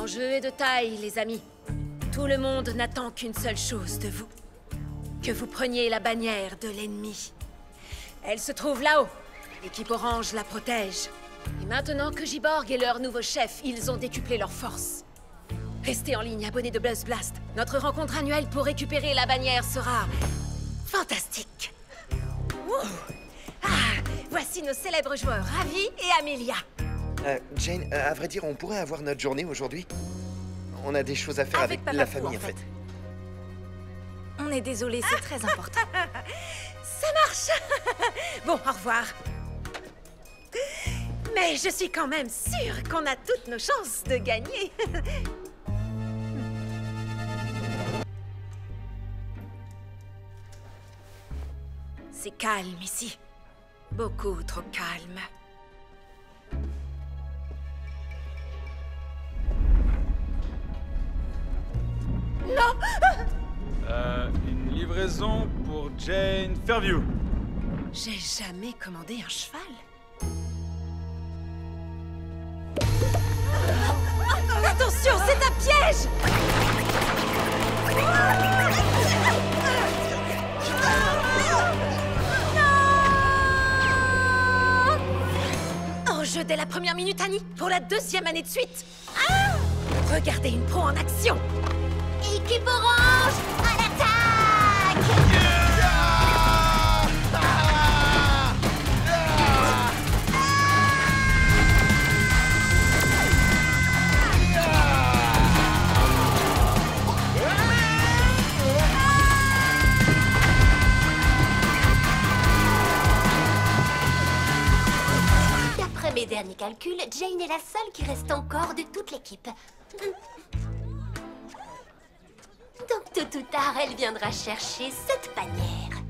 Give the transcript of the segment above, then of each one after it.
L'enjeu est de taille, les amis. Tout le monde n'attend qu'une seule chose de vous. Que vous preniez la bannière de l'ennemi. Elle se trouve là-haut. L'équipe orange la protège. Et maintenant que J-Borg est leur nouveau chef, ils ont décuplé leur force. Restez en ligne, abonnés de Buzz Blast. Notre rencontre annuelle pour récupérer la bannière sera... fantastique. Ouh. Ah, voici nos célèbres joueurs, Ravi et Amelia. Jane, à vrai dire, on pourrait avoir notre journée aujourd'hui. On a des choses à faire avec Papa la Pou, famille, en fait. On est désolé, c'est très important. Ça marche. Bon, au revoir. Mais je suis quand même sûre qu'on a toutes nos chances de gagner. C'est calme ici. Beaucoup trop calme. Non! Une livraison pour Jane Fairview. J'ai jamais commandé un cheval. Attention, c'est un piège! Non! Enjeu dès la première minute, Annie, pour la 2e année de suite. Ah! Regardez une pro en action. Équipe orange, à l'attaque! D'après mes derniers calculs, Jane est la seule qui reste encore de toute l'équipe. Donc tôt ou tard, elle viendra chercher cette bannière.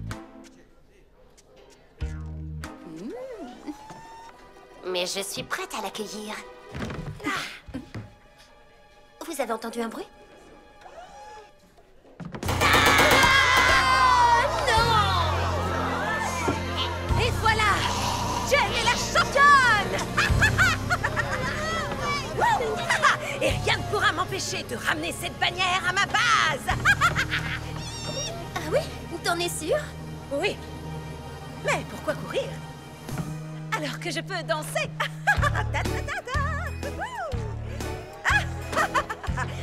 Mais je suis prête à l'accueillir. Ah. Vous avez entendu un bruit? Et voilà! Jane est la championne! Et rien ne pourra m'empêcher de ramener cette bannière à ma base! Ah oui? T'en es sûre? Oui. Mais pourquoi courir? Alors que je peux danser! Ta, ta, ta, ta. Wouhou. Ah.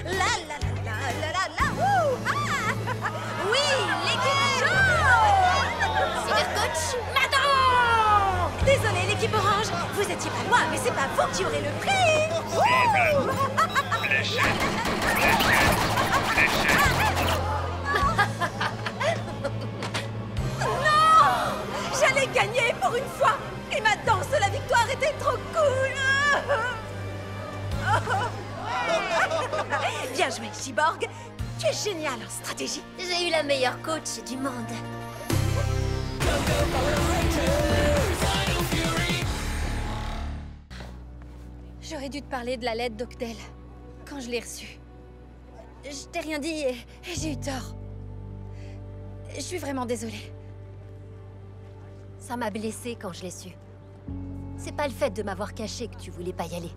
La la la la la la la. Wouh. Ah. Oui, l'équipe jaune! Cybercoach, Madame! Désolée, l'équipe orange, vous étiez pas loin, mais c'est pas vous qui aurez le prix! Wouhou. Non! J'allais gagner pour une fois! Et ma danse de la victoire était trop cool! Bien joué, J-Borg! Tu es génial en stratégie! j'ai eu la meilleure coach du monde. J'aurais dû te parler de la lettre d'Octel quand je l'ai reçue. Je t'ai rien dit et j'ai eu tort. Je suis vraiment désolée. Ça m'a blessée quand je l'ai su. C'est pas le fait de m'avoir caché que tu voulais pas y aller.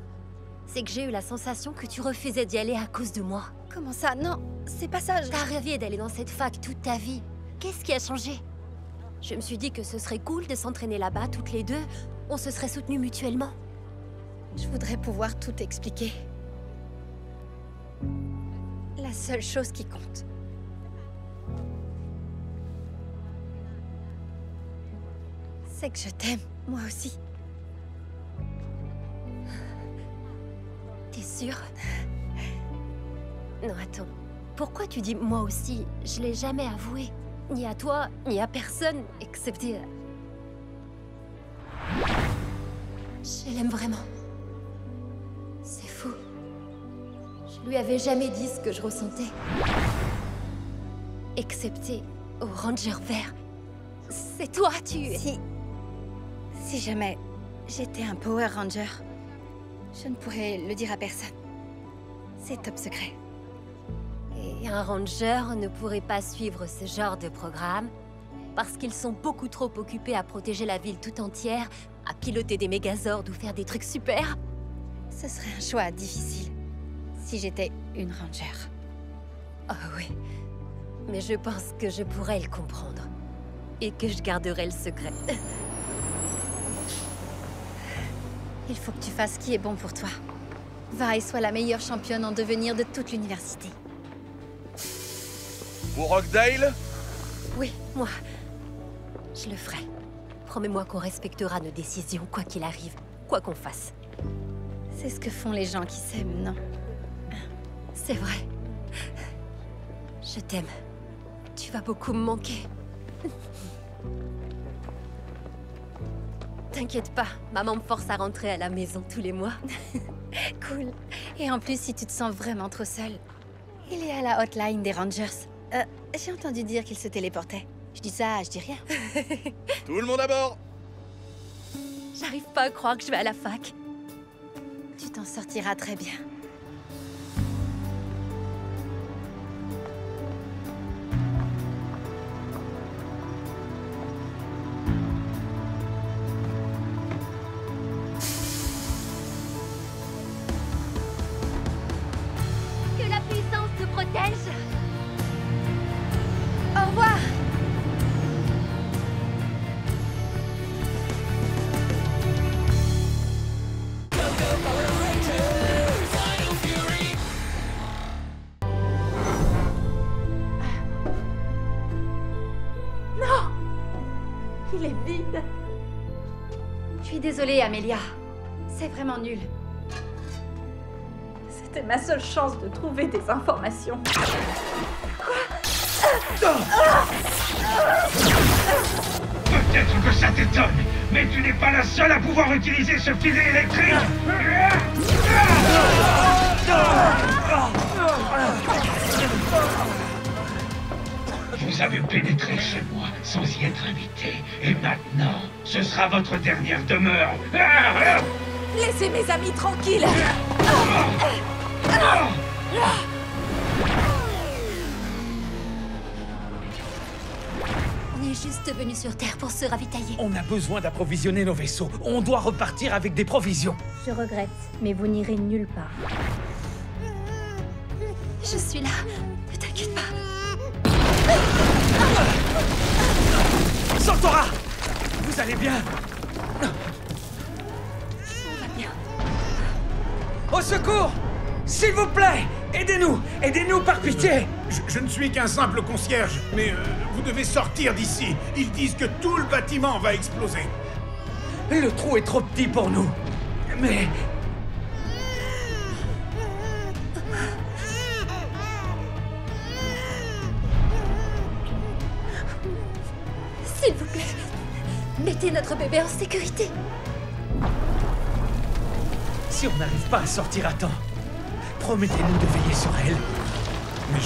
C'est que j'ai eu la sensation que tu refusais d'y aller à cause de moi. Comment ça? Non, c'est pas ça. T'as rêvé d'aller dans cette fac toute ta vie. Qu'est-ce qui a changé? Je me suis dit que ce serait cool de s'entraîner là-bas toutes les deux. On se serait soutenus mutuellement. Je voudrais pouvoir tout expliquer. La seule chose qui compte. C'est que je t'aime, moi aussi. T'es sûre? Non, attends. Pourquoi tu dis « moi aussi » Je l'ai jamais avoué. Ni à toi, ni à personne, excepté... Je l'aime vraiment. C'est fou. Je lui avais jamais dit ce que je ressentais. Excepté au Ranger vert. C'est toi, tu... Si jamais j'étais un Power Ranger, je ne pourrais le dire à personne. C'est top secret. Et un Ranger ne pourrait pas suivre ce genre de programme parce qu'ils sont beaucoup trop occupés à protéger la ville tout entière, à piloter des mégazords ou faire des trucs super. Ce serait un choix difficile. si j'étais une ranger. Oh oui. Mais je pense que je pourrais le comprendre. Et que je garderai le secret. Il faut que tu fasses ce qui est bon pour toi. Va et sois la meilleure championne en devenir de toute l'université. Pour Rockdale? Oui, moi. Je le ferai. Promets-moi qu'on respectera nos décisions, quoi qu'il arrive. Quoi qu'on fasse. C'est ce que font les gens qui s'aiment, non? C'est vrai. Je t'aime. Tu vas beaucoup me manquer. T'inquiète pas, maman me force à rentrer à la maison tous les mois. Cool. Et en plus, si tu te sens vraiment trop seule, il est à la hotline des Rangers. J'ai entendu dire qu'il se téléportait. Je dis ça, je dis rien. Tout le monde à bord! J'arrive pas à croire que je vais à la fac. Tu t'en sortiras très bien. Que la puissance te protège. Au revoir! Il est vide. Je suis désolée, Amelia. C'est vraiment nul. C'était ma seule chance de trouver des informations. Peut-être que ça t'étonne, mais tu n'es pas la seule à pouvoir utiliser ce filet électrique. Vous avez pénétré chez moi sans y être invité, et maintenant, ce sera votre dernière demeure. Laissez mes amis tranquilles. On est juste venu sur Terre pour se ravitailler. On a besoin d'approvisionner nos vaisseaux. On doit repartir avec des provisions. Je regrette, mais vous n'irez nulle part. Je suis là. Ne t'inquiète pas. Santora! Vous allez bien? On va bien. Au secours! S'il vous plaît! Aidez-nous! Aidez-nous par pitié! Je ne suis qu'un simple concierge, mais vous devez sortir d'ici. Ils disent que tout le bâtiment va exploser. Le trou est trop petit pour nous. Mais... S'il vous plaît, mettez notre bébé en sécurité. si on n'arrive pas à sortir à temps, promettez-nous de veiller sur elle. Mais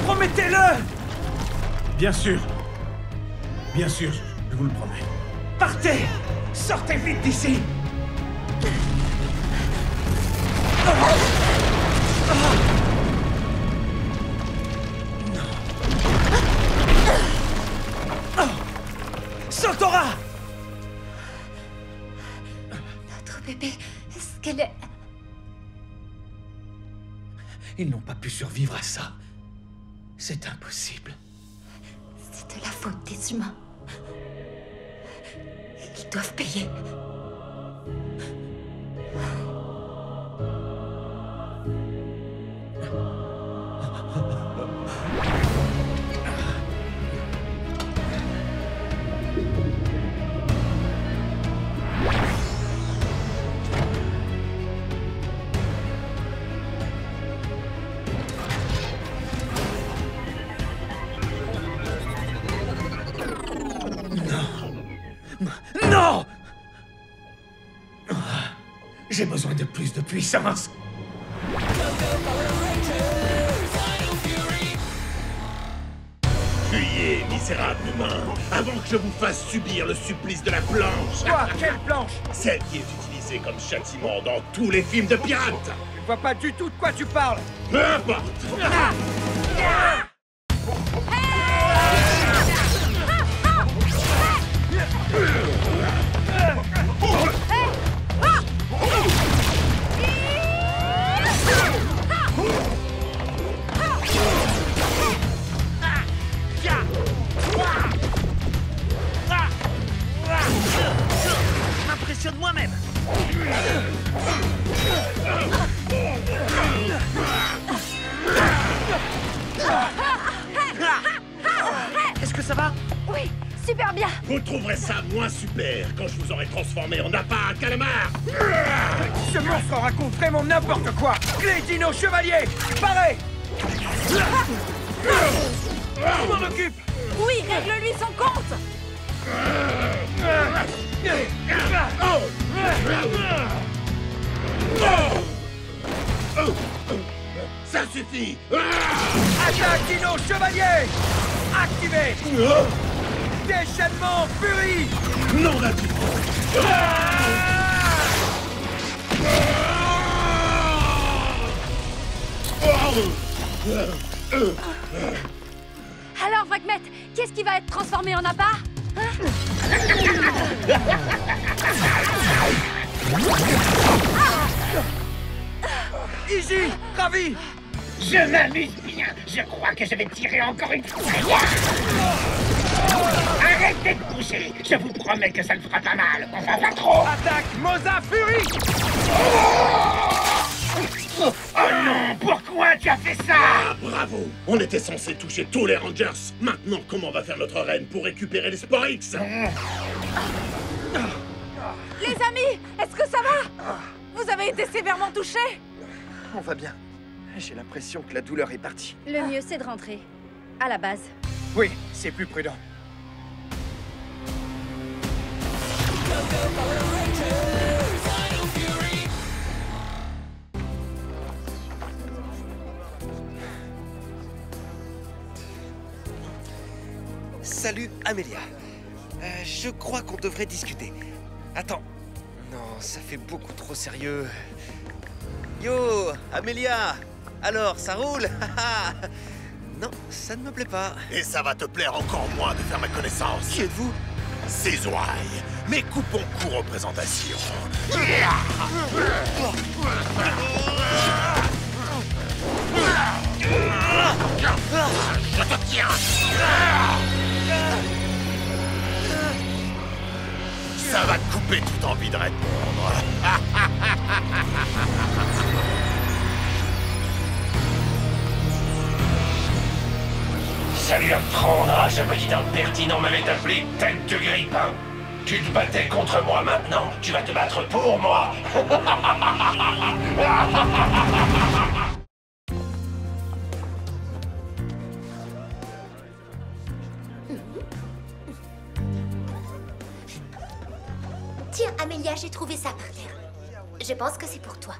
Promettez-le! Bien sûr, je vous le promets. Partez! Sortez vite d'ici! Santora! Notre bébé, est-ce qu'elle est... Ils n'ont pas pu survivre à ça. C'est impossible. C'est de la faute des humains. Ils doivent payer. Non! J'ai besoin de plus de puissance. Fuyez, misérable humain, avant que je vous fasse subir le supplice de la planche. Quoi? Quelle planche? Celle qui est utilisée comme châtiment dans tous les films de pirates. Je vois pas du tout de quoi tu parles. Peu importe. ça va? Oui, super bien. Vous trouverez ça moins super quand je vous aurai transformé en appât à calamar. Ce monstre raconte vraiment n'importe quoi. Les dinos chevaliers, pareil. Je m'en occupe. Oui, règle-lui son compte. Ça suffit. Attaque dino chevalier. Activé. Déchaînement furie. Non d'activement. Alors, Fragmet, qu'est-ce qui va être transformé en appât? Easy, ravi. Je m'amuse bien. Je crois que je vais tirer encore une fois. Arrêtez de bouger. Je vous promets que ça ne fera pas mal. Enfin, pas trop. Attaque Mosa Fury. Oh non, pourquoi tu as fait ça? Ah, bravo. On était censé toucher tous les Rangers. Maintenant, comment va faire notre reine pour récupérer les Spores X? Les amis, est-ce que ça va? Vous avez été sévèrement touchés? On va bien. J'ai l'impression que la douleur est partie. Le mieux, c'est de rentrer. À la base. Oui, c'est plus prudent. Salut, Amelia. Je crois qu'on devrait discuter. Attends. Non, ça fait beaucoup trop sérieux. Yo, Amelia. Alors, ça roule? Non, ça ne me plaît pas. Et ça va te plaire encore moins de faire ma connaissance. Qui êtes-vous? C'est ouailles, mes coupons court représentation. Je te tiens. Ça va te couper toute envie de répondre. Salut Alexandra, ce petit impertinent m'avait appelé tête de grippe, hein. Tu te battais contre moi maintenant, tu vas te battre pour moi. Tiens, Amelia, j'ai trouvé ça par terre. Je pense que c'est pour toi.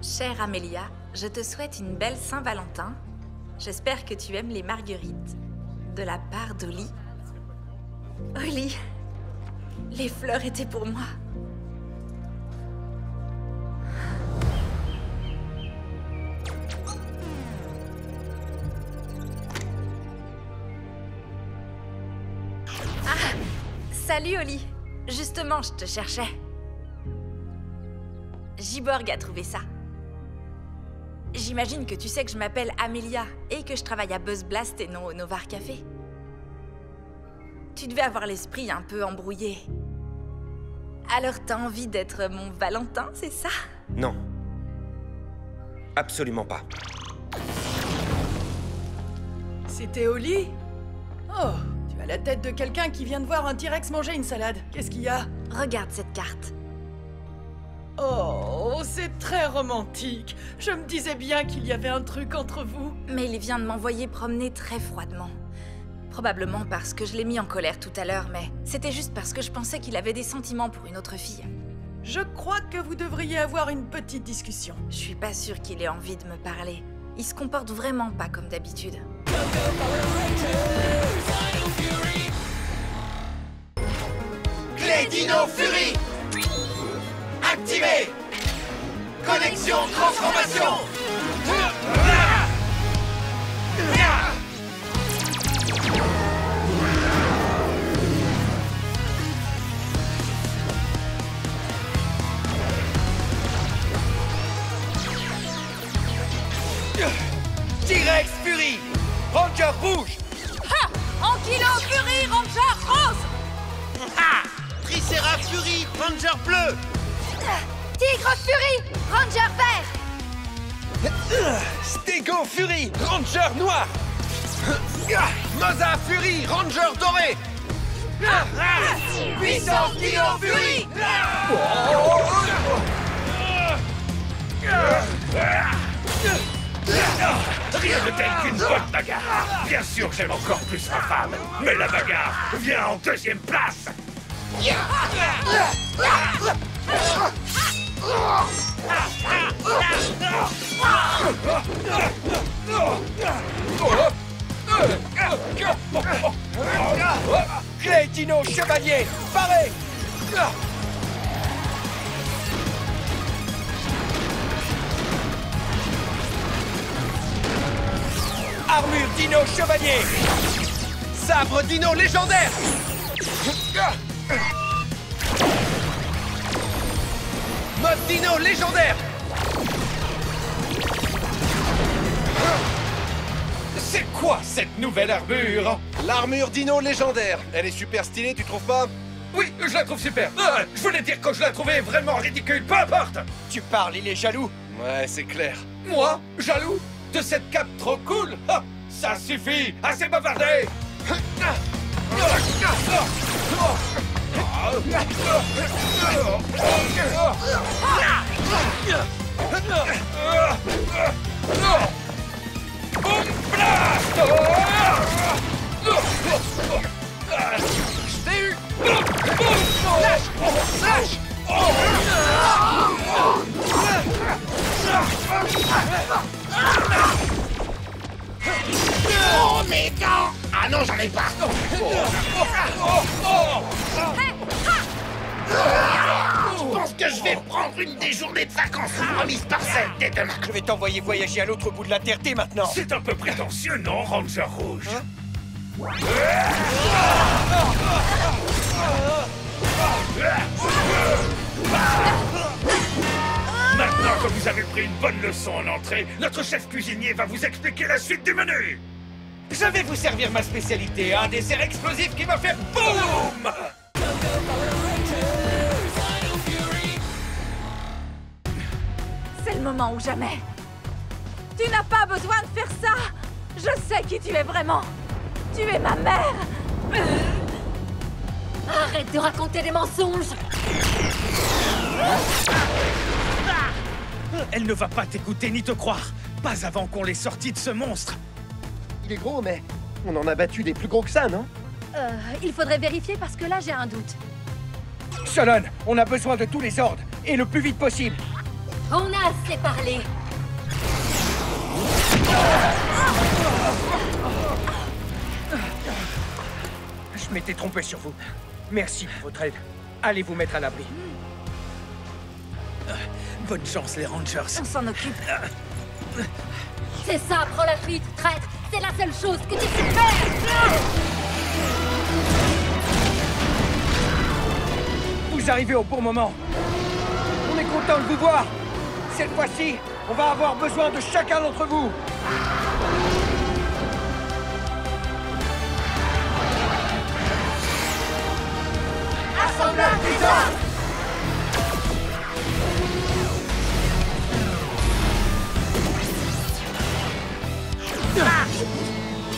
Chère Amelia, je te souhaite une belle Saint-Valentin. J'espère que tu aimes les marguerites. De la part d'Oli. Oli, les fleurs étaient pour moi. Ah, salut Oli. Justement, je te cherchais. Giborg a trouvé ça. J'imagine que tu sais que je m'appelle Amelia et que je travaille à Buzz Blast et non au Novar Café. Tu devais avoir l'esprit un peu embrouillé. Alors t'as envie d'être mon Valentin, c'est ça? Non. Absolument pas. C'était Oli? Oh, tu as la tête de quelqu'un qui vient de voir un T-Rex manger une salade. Qu'est-ce qu'il y a? Regarde cette carte. Oh, c'est très romantique. Je me disais bien qu'il y avait un truc entre vous. Mais il vient de m'envoyer promener très froidement. Probablement parce que je l'ai mis en colère tout à l'heure, mais c'était juste parce que je pensais qu'il avait des sentiments pour une autre fille. Je crois que vous devriez avoir une petite discussion. Je suis pas sûre qu'il ait envie de me parler. Il se comporte vraiment pas comme d'habitude. Clé Dino Fury activé. Connexion transformation. T-Rex Fury, Ranger rouge. Ha! Ankylo Fury, Ranger rose. Ha! Tricera Fury, Ranger bleu. Tigre Fury, Ranger vert. Stego Fury, Ranger noir. Moza Fury, Ranger doré. Puissance Dino Fury. Rien de tel qu'une bonne bagarre. Bien sûr que j'aime encore plus ma femme, mais la bagarre vient en deuxième place. Clé Dino Chevalier, paré. Armure Dino Chevalier. Sabre Dino légendaire. Mode Dino légendaire. C'est quoi cette nouvelle armure? L'armure Dino légendaire. Elle est super stylée, tu trouves pas? Oui, je la trouve super. Je voulais dire que je la trouvais vraiment ridicule, peu importe. Tu parles, il est jaloux. Ouais, c'est clair. Moi, jaloux de cette cape trop cool? Ça suffit, assez bavardé. Boom blast! Je t'ai eu. Slash. Oh, mes dents! Ah non, j'en ai pas! Je pense que je vais prendre une des journées de vacances remises par celle dès demain. Je vais t'envoyer voyager à l'autre bout de la Terre dès maintenant. C'est un peu prétentieux, non, Ranger Rouge? Maintenant que vous avez pris une bonne leçon en entrée, notre chef cuisinier va vous expliquer la suite du menu. Je vais vous servir ma spécialité, un dessert explosif qui va faire BOOM! C'est le moment ou jamais. Tu n'as pas besoin de faire ça. Je sais qui tu es vraiment. Tu es ma mère. Arrête de raconter des mensonges. Elle ne va pas t'écouter ni te croire. Pas avant qu'on l'ait sorti de ce monstre. Il est gros, mais on en a battu des plus gros que ça, non? Il faudrait vérifier parce que là, j'ai un doute. Solon, on a besoin de tous les ordres, et le plus vite possible. On a assez parlé. Je m'étais trompé sur vous. Merci pour votre aide. Allez vous mettre à l'abri. Bonne chance, les Rangers. On s'en occupe. C'est ça, prends la fuite, traître. C'est la seule chose que tu sais faire. Vous arrivez au bon moment. On est content de vous voir. Cette fois-ci, on va avoir besoin de chacun d'entre vous. Assemblage des ordres.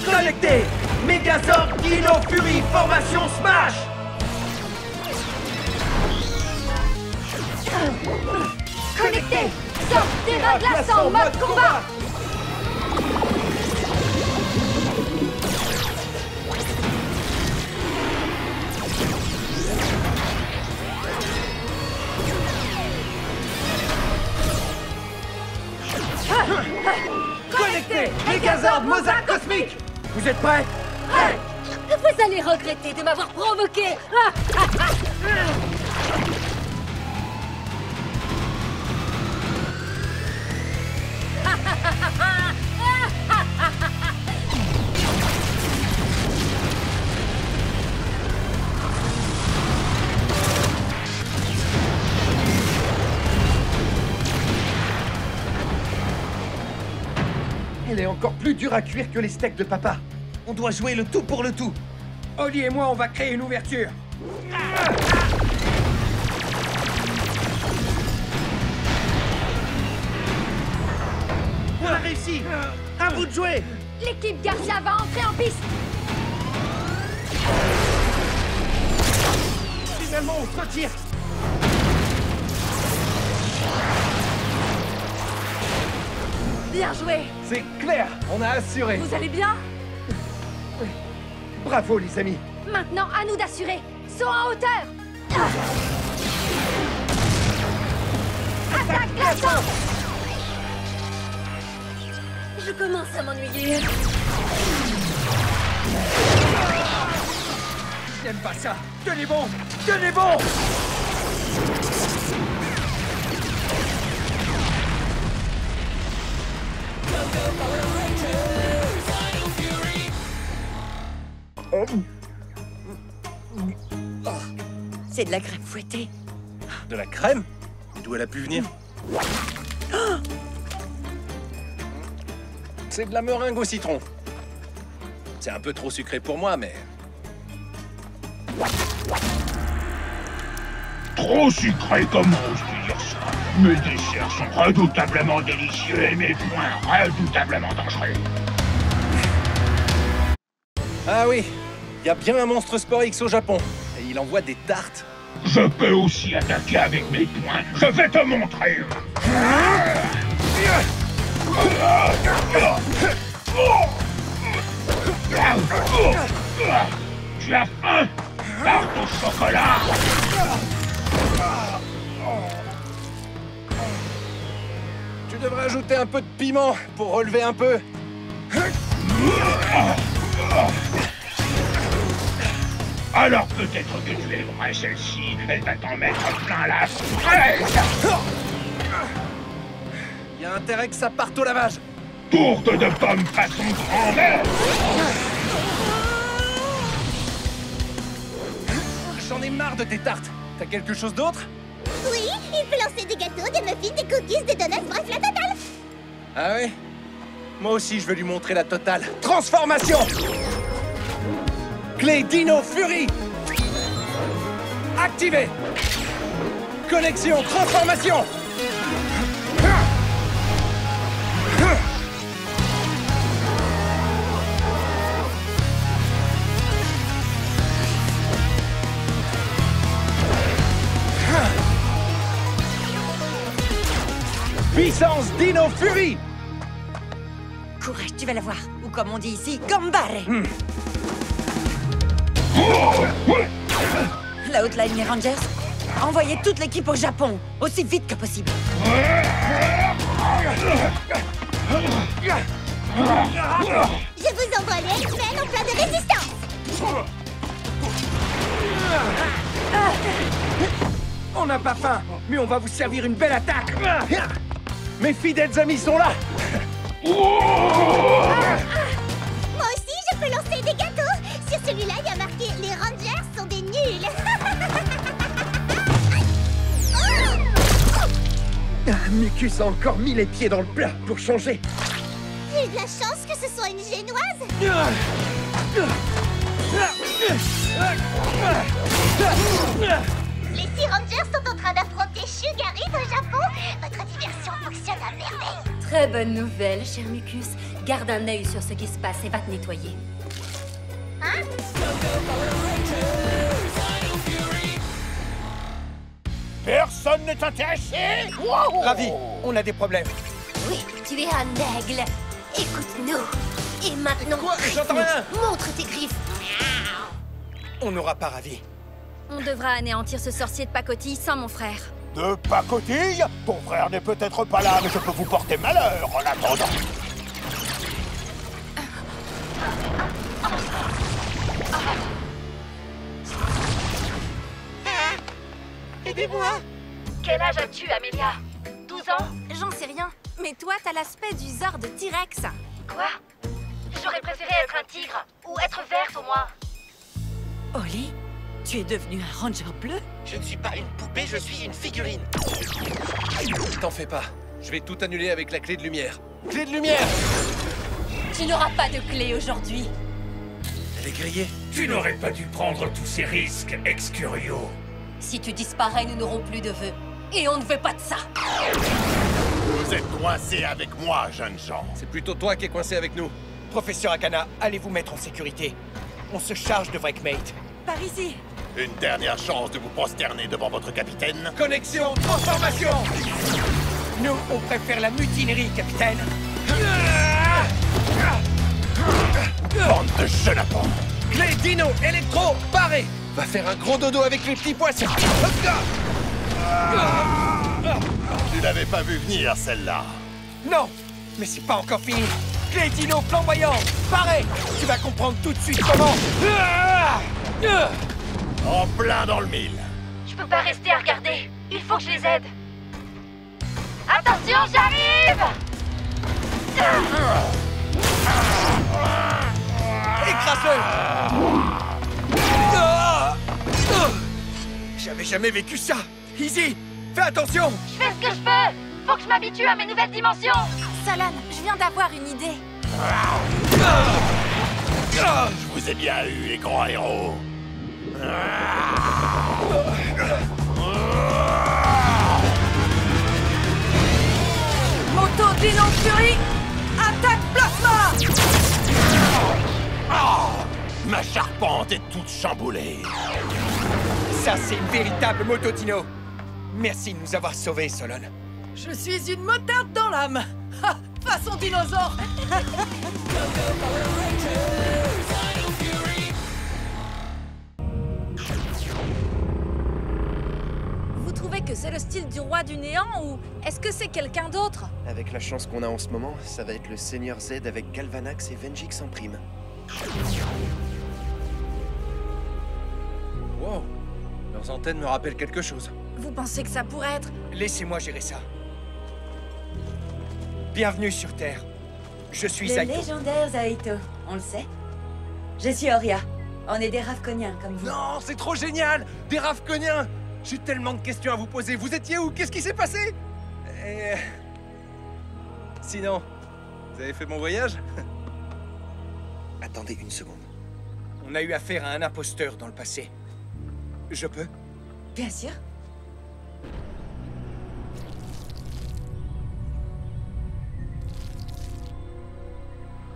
Connecté. Megazord Dino Fury, formation Smash. Connecté. Sortez de glaçant, mode combat. Connecté. Megazord Moza Cosmique. Vous êtes prêts? Vous allez regretter de m'avoir provoqué. Elle est encore plus dure à cuire que les steaks de papa. On doit jouer le tout pour le tout. Oli et moi, on va créer une ouverture. On a réussi! À vous de jouer! L'équipe Garcia va entrer en piste! Finalement, on se retire! Bien joué! C'est clair, on a assuré! Vous allez bien? Oui. Bravo, les amis! Maintenant, à nous d'assurer! Saut en hauteur! Attaque glaçante! Je commence à m'ennuyer. J'aime pas ça! Tenez bon! Tenez bon! C'est de la crème fouettée. De la crème? Et d'où elle a pu venir? C'est de la meringue au citron. C'est un peu trop sucré pour moi, mais... Trop sucré, comment oses-tu dire ça? Mes desserts sont redoutablement délicieux et mes points redoutablement dangereux. Ah oui, il y a bien un monstre Sport X au Japon. Et il envoie des tartes. Je peux aussi attaquer avec mes poings. Je vais te montrer. Tu as faim? Tarte au chocolat. Tu devrais ajouter un peu de piment pour relever un peu. Alors peut-être que tu aimerais celle-ci. Elle va t'en mettre plein la fraise. Il y a intérêt que ça parte au lavage. Tourte de pommes façon grand-mère. J'en ai marre de tes tartes. T'as quelque chose d'autre? Oui, il peut lancer des gâteaux, des muffins, des cookies, des donuts, bref, la totale. Ah oui? Moi aussi, je vais lui montrer la totale. Transformation! Clé Dino Fury! Activé! Connexion, transformation! Puissance Dino Fury! Courage, tu vas la voir. Ou comme on dit ici, gambare! La Hotline des Rangers, envoyez toute l'équipe au Japon, aussi vite que possible. Je vous envoie les X-Men en plein de résistance. On n'a pas faim, mais on va vous servir une belle attaque. Mes fidèles amis sont là. Moi aussi, je peux lancer des gâteaux. Sur celui-là, il y a marqué « Les Rangers sont des nuls ». Mucus a encore mis les pieds dans le plat pour changer. J'ai eu de la chance que ce soit une génoise. Les 6 Rangers sont en train d'affronter Shugarit au Japon. Votre diversion fonctionne à merveille. Très bonne nouvelle, cher Mucus. Garde un œil sur ce qui se passe et va te nettoyer. Hein? Personne n'est intéressé? Ravi, on a des problèmes. Oui, tu es un aigle. Écoute-nous. Et maintenant, J'entends rien. montre tes griffes. On n'aura pas Ravi. On devra anéantir ce sorcier de pacotille sans mon frère. De pacotille? Ton frère n'est peut-être pas là, mais je peux vous porter malheur en attendant. Aidez-moi. Quel âge as-tu, Amelia? 12 ans? J'en sais rien. Mais toi, t'as l'aspect du Zord de T-Rex. Quoi? J'aurais préféré être un tigre. Ou être verte, au moins. Oli, tu es devenu un ranger bleu? Je ne suis pas une poupée, je suis une figurine. T'en fais pas. Je vais tout annuler avec la clé de lumière. Clé de lumière! Tu n'auras pas de clé aujourd'hui. Elle est grillée. Tu n'aurais pas dû prendre tous ces risques, Excurio. Si tu disparais, nous n'aurons plus de vœux. Et on ne veut pas de ça. Vous êtes coincés avec moi, jeunes gens. C'est plutôt toi qui es coincé avec nous. Professeur Akana, allez vous mettre en sécurité. On se charge de Wreckmate. Par ici. Une dernière chance de vous prosterner devant votre capitaine. Connexion, transformation. Nous, on préfère la mutinerie, capitaine. Bande de chenapans. Clé, dino, électro, paré. Va faire un gros dodo avec les petits poissons. Tu l'avais pas vu venir, celle-là. Non, mais c'est pas encore fini. Clé, dino, flamboyant, paré. Tu vas comprendre tout de suite comment. En plein dans le mille. Je peux pas rester à regarder. Il faut que je les aide. Attention, j'arrive! Écrase-le! J'avais jamais vécu ça. Easy, fais attention. Je fais ce que je peux. Faut que je m'habitue à mes nouvelles dimensions. Solon, je viens d'avoir une idée. Je vous ai bien eu, les grands héros. Moto Dino Fury, attaque plasma. Ma charpente est toute chamboulée. Ça, c'est une véritable moto dino. Merci de nous avoir sauvés, Solon. Je suis une motarde dans l'âme. Ha, façon dinosaure. Vous trouvez que c'est le style du roi du néant ou est-ce que c'est quelqu'un d'autre? Avec la chance qu'on a en ce moment, ça va être le Seigneur Z avec Galvanax et Vengix en prime. Wow, leurs antennes me rappellent quelque chose. Vous pensez que ça pourrait être... Laissez-moi gérer ça. Bienvenue sur Terre. Je suis Le Zaito. légendaire Zaito, on le sait. Je suis Oria. On est des Ravkoniens comme vous. Non, c'est trop génial! Des Ravkoniens! J'ai tellement de questions à vous poser. Vous étiez où? Qu'est-ce qui s'est passé? Sinon, vous avez fait mon voyage? Attendez une seconde. On a eu affaire à un imposteur dans le passé. Je peux? Bien sûr.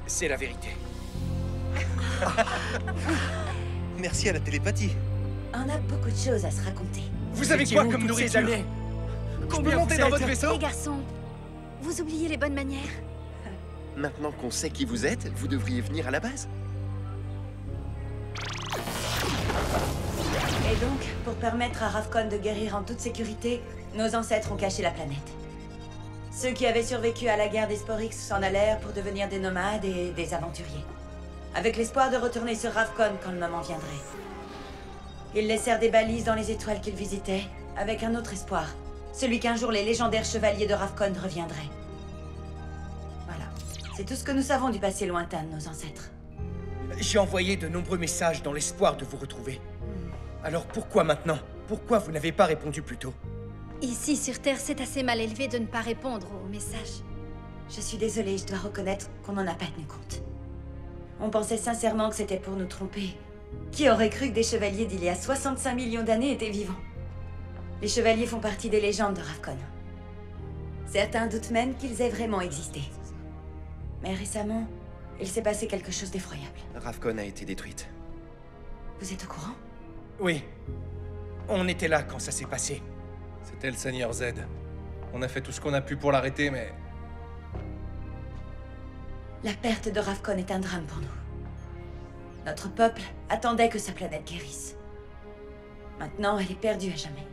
C'est la vérité. Merci à la télépathie. On a beaucoup de choses à se raconter. Vous avez quoi comme nourriture? Je peux monter dans votre vaisseau? Les garçons, vous oubliez les bonnes manières. Maintenant qu'on sait qui vous êtes, vous devriez venir à la base. Et donc, pour permettre à Ravkon de guérir en toute sécurité, nos ancêtres ont caché la planète. Ceux qui avaient survécu à la guerre des Sporix s'en allèrent pour devenir des nomades et des aventuriers. Avec l'espoir de retourner sur Ravkon quand le moment viendrait. Ils laissèrent des balises dans les étoiles qu'ils visitaient, avec un autre espoir. Celui qu'un jour les légendaires chevaliers de Ravkon reviendraient. Voilà. C'est tout ce que nous savons du passé lointain de nos ancêtres. J'ai envoyé de nombreux messages dans l'espoir de vous retrouver. Alors pourquoi maintenant? Pourquoi vous n'avez pas répondu plus tôt? Ici, sur Terre, c'est assez mal élevé de ne pas répondre aux messages. Je suis désolée, je dois reconnaître qu'on n'en a pas tenu compte. On pensait sincèrement que c'était pour nous tromper. Qui aurait cru que des chevaliers d'il y a 65 millions d'années étaient vivants? Les chevaliers font partie des légendes de Ravkon. Certains doutent même qu'ils aient vraiment existé. Mais récemment, il s'est passé quelque chose d'effroyable. Ravkon a été détruite. Vous êtes au courant? Oui. On était là quand ça s'est passé. C'était le Seigneur Z. On a fait tout ce qu'on a pu pour l'arrêter, mais... La perte de Ravkon est un drame pour nous. Notre peuple attendait que sa planète guérisse. Maintenant, elle est perdue à jamais.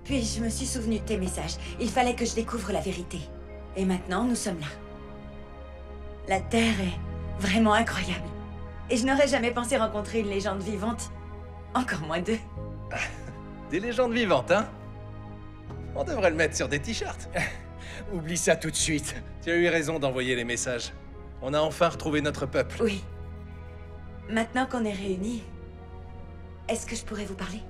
Puis, je me suis souvenu de tes messages. Il fallait que je découvre la vérité. Et maintenant, nous sommes là. La Terre est vraiment incroyable. Et je n'aurais jamais pensé rencontrer une légende vivante. Encore moins deux. Des légendes vivantes, hein? On devrait le mettre sur des t-shirts. Oublie ça tout de suite. Tu as eu raison d'envoyer les messages. On a enfin retrouvé notre peuple. Oui. Maintenant qu'on est réunis, est-ce que je pourrais vous parler?